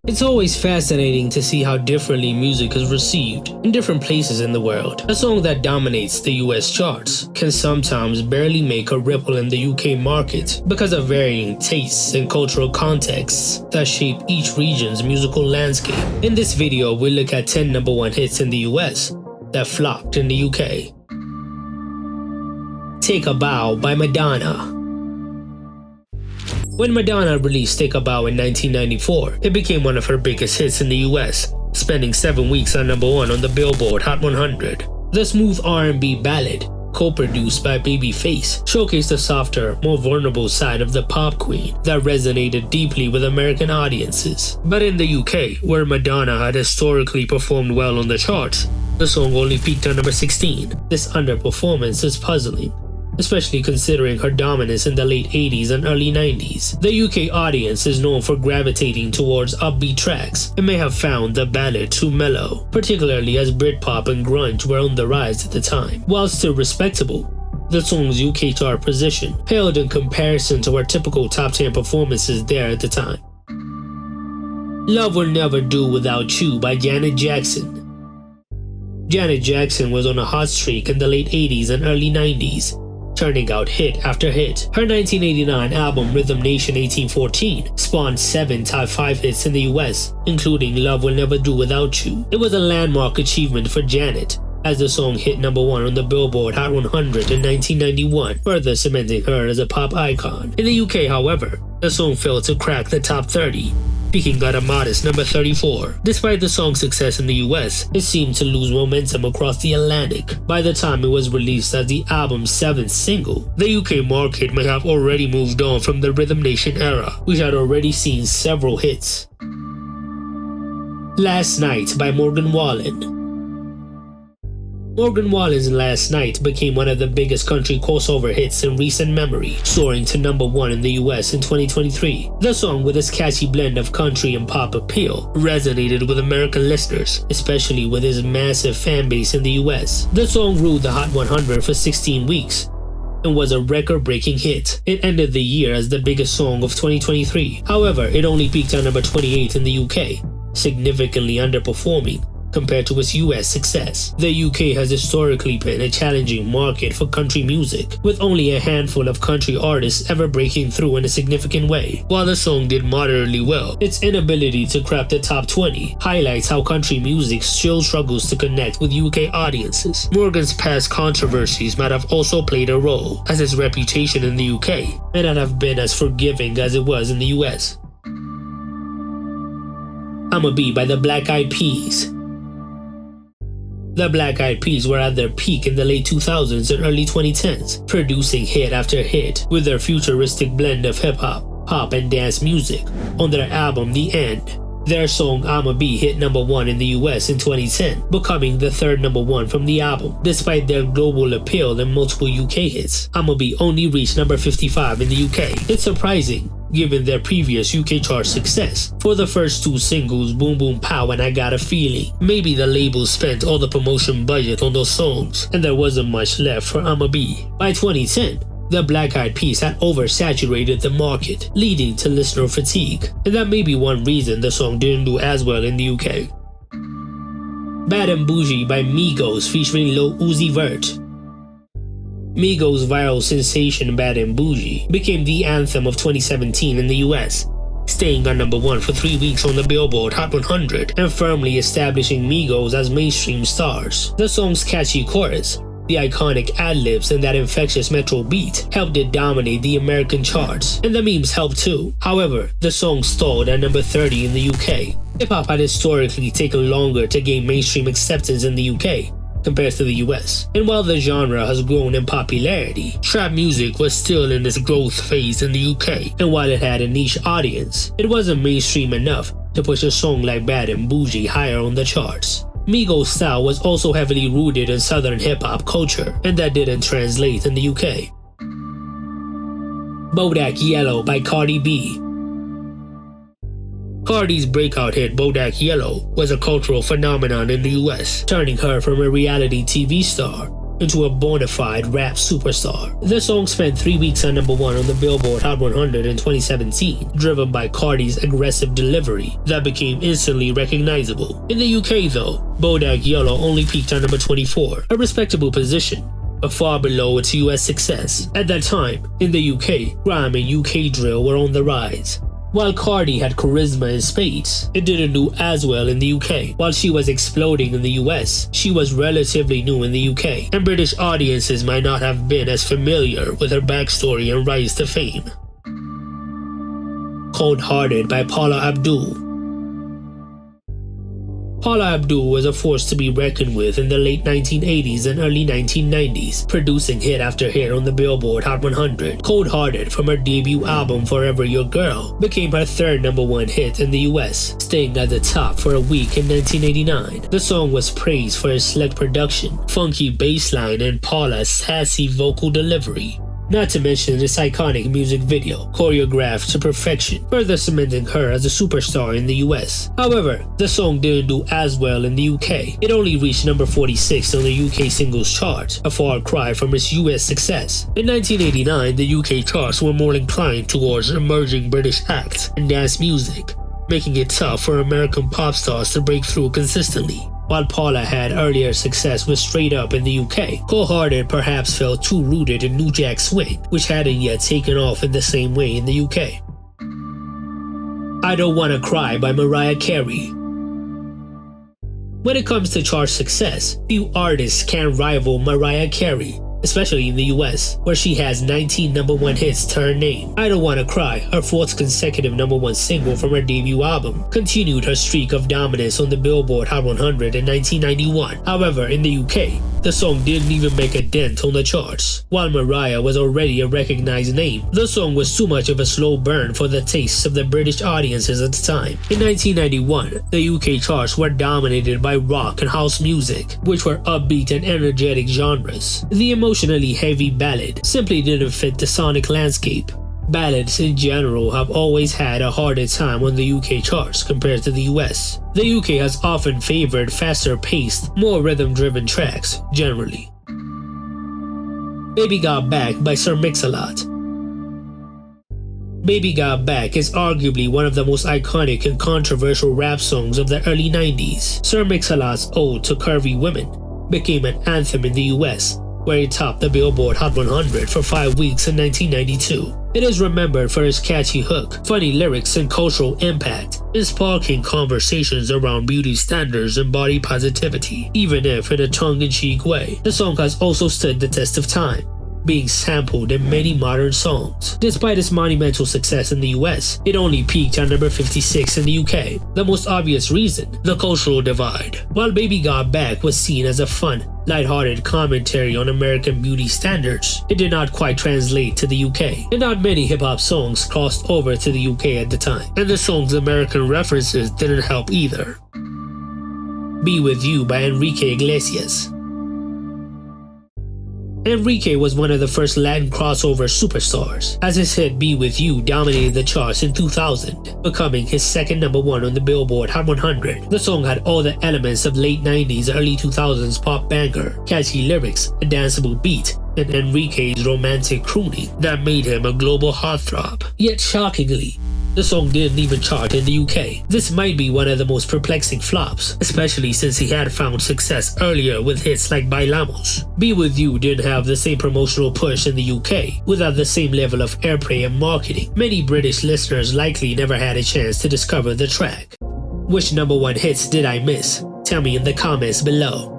It's always fascinating to see how differently music is received in different places in the world. A song that dominates the US charts can sometimes barely make a ripple in the UK market because of varying tastes and cultural contexts that shape each region's musical landscape. In this video, we'll look at 10 #1 hits in the US that flopped in the UK. Take a Bow by Madonna. When Madonna released Take a Bow in 1994, it became one of her biggest hits in the US, spending 7 weeks on #1 on the Billboard Hot 100. The smooth R&B ballad, co-produced by Babyface, showcased the softer, more vulnerable side of the pop queen that resonated deeply with American audiences. But in the UK, where Madonna had historically performed well on the charts, the song only peaked on number 16. This underperformance is puzzling, especially considering her dominance in the late 80s and early 90s. The UK audience is known for gravitating towards upbeat tracks and may have found the ballad too mellow, particularly as Britpop and grunge were on the rise at the time. While still respectable, the song's UK chart position paled in comparison to her typical top 10 performances there at the time. Love Will Never Do Without You by Janet Jackson. Janet Jackson was on a hot streak in the late 80s and early 90s, turning out hit after hit. Her 1989 album Rhythm Nation 1814 spawned 7 top 5 hits in the US, including Love Will Never Do Without You. It was a landmark achievement for Janet, as the song hit #1 on the Billboard Hot 100 in 1991, further cementing her as a pop icon. In the UK, however, the song failed to crack the top 30, peaking at a modest number 34. Despite the song's success in the US, it seemed to lose momentum across the Atlantic. By the time it was released as the album's 7th single, the UK market may have already moved on from the Rhythm Nation era, which had already seen several hits. Last Night by Morgan Wallen. Morgan Wallen's Last Night became one of the biggest country crossover hits in recent memory, soaring to #1 in the US in 2023. The song, with its catchy blend of country and pop appeal, resonated with American listeners, especially with its massive fan base in the US. The song ruled the Hot 100 for 16 weeks and was a record-breaking hit. It ended the year as the biggest song of 2023. However, it only peaked on number 28 in the UK, significantly underperforming compared to its US success. The UK has historically been a challenging market for country music, with only a handful of country artists ever breaking through in a significant way. While the song did moderately well, its inability to crack the top 20 highlights how country music still struggles to connect with UK audiences. Morgan's past controversies might have also played a role, as his reputation in the UK may not have been as forgiving as it was in the US. Imma Be by the Black Eyed Peas. The Black Eyed Peas were at their peak in the late 2000s and early 2010s, producing hit after hit with their futuristic blend of hip-hop, pop, and dance music on their album The End. Their song Imma Be hit #1 in the US in 2010, becoming the third #1 from the album. Despite their global appeal and multiple UK hits, Imma Be only reached number 55 in the UK. It's surprising, given their previous UK chart success. For the first 2 singles, Boom Boom Pow and I Got a Feeling, maybe the label spent all the promotion budget on those songs, and there wasn't much left for Imma Be. By 2010, the Black Eyed Peas had oversaturated the market, leading to listener fatigue, and that may be one reason the song didn't do as well in the UK. Bad and Bougie by Migos featuring Lil Uzi Vert. Migos' viral sensation Bad and Bougie became the anthem of 2017 in the US, staying on #1 for 3 weeks on the Billboard Hot 100 and firmly establishing Migos as mainstream stars. The song's catchy chorus, the iconic ad-libs, and that infectious metro beat helped it dominate the American charts, and the memes helped too. However, the song stalled at number 30 in the UK. Hip-hop had historically taken longer to gain mainstream acceptance in the UK compared to the US, and while the genre has grown in popularity, trap music was still in its growth phase in the UK, and while it had a niche audience, it wasn't mainstream enough to push a song like Bad and Bougie higher on the charts. Migos' style was also heavily rooted in southern hip-hop culture, and that didn't translate in the UK. Bodak Yellow by Cardi B. Cardi's breakout hit Bodak Yellow was a cultural phenomenon in the US, turning her from a reality TV star into a bona fide rap superstar. The song spent 3 weeks on number 1 on the Billboard Hot 100 in 2017, driven by Cardi's aggressive delivery that became instantly recognizable. In the UK though, Bodak Yellow only peaked on number 24, a respectable position, but far below its US success. At that time, in the UK, grime and UK drill were on the rise. While Cardi had charisma in spades, it didn't do as well in the UK. While she was exploding in the US, she was relatively new in the UK, and British audiences might not have been as familiar with her backstory and rise to fame. Coldhearted by Paula Abdul. Paula Abdul was a force to be reckoned with in the late 1980s and early 1990s, producing hit after hit on the Billboard Hot 100. Coldhearted, from her debut album Forever Your Girl, became her third number 1 hit in the US, staying at the top for a week in 1989. The song was praised for its slick production, funky bass line, and Paula's sassy vocal delivery. Not to mention its iconic music video, choreographed to perfection, further cementing her as a superstar in the US. However, the song didn't do as well in the UK. It only reached number 46 on the UK singles chart, a far cry from its US success. In 1989, the UK charts were more inclined towards emerging British acts and dance music, making it tough for American pop stars to break through consistently. While Paula had earlier success with Straight Up in the UK, Coldhearted perhaps felt too rooted in New Jack Swing, which hadn't yet taken off in the same way in the UK. I Don't Wanna Cry by Mariah Carey. When it comes to chart success, few artists can rival Mariah Carey, especially in the US, where she has 19 number 1 hits to her name. I Don't Wanna Cry, her 4th consecutive number 1 single from her debut album, continued her streak of dominance on the Billboard Hot 100 in 1991. However, in the UK, the song didn't even make a dent on the charts. While Mariah was already a recognized name, the song was too much of a slow burn for the tastes of the British audiences at the time. In 1991, the UK charts were dominated by rock and house music, which were upbeat and energetic genres. The emotionally heavy ballad simply didn't fit the sonic landscape. Ballads in general have always had a harder time on the UK charts compared to the US. The UK has often favored faster-paced, more rhythm-driven tracks, generally. Baby Got Back by Sir Mix-a-Lot. Baby Got Back is arguably one of the most iconic and controversial rap songs of the early 90s. Sir Mix-a-Lot's ode to curvy women became an anthem in the US, where it topped the Billboard Hot 100 for 5 weeks in 1992. It is remembered for its catchy hook, funny lyrics, and cultural impact, sparking conversations around beauty standards and body positivity, even if in a tongue-in-cheek way. The song has also stood the test of time, being sampled in many modern songs. Despite its monumental success in the US, it only peaked at number 56 in the UK. The most obvious reason: the cultural divide. While Baby Got Back was seen as a fun, lighthearted commentary on American beauty standards, it did not quite translate to the UK, and not many hip-hop songs crossed over to the UK at the time, and the song's American references didn't help either. Be With You by Enrique Iglesias. Enrique was one of the first Latin crossover superstars, as his hit Be With You dominated the charts in 2000, becoming his second number 1 on the Billboard Hot 100. The song had all the elements of late 90s, early 2000s pop banger, catchy lyrics, a danceable beat, and Enrique's romantic crooning that made him a global heartthrob. Yet shockingly, the song didn't even chart in the UK. This might be one of the most perplexing flops, especially since he had found success earlier with hits like Bailamos. Be With You didn't have the same promotional push in the UK, without the same level of airplay and marketing. Many British listeners likely never had a chance to discover the track. Which number 1 hits did I miss? Tell me in the comments below.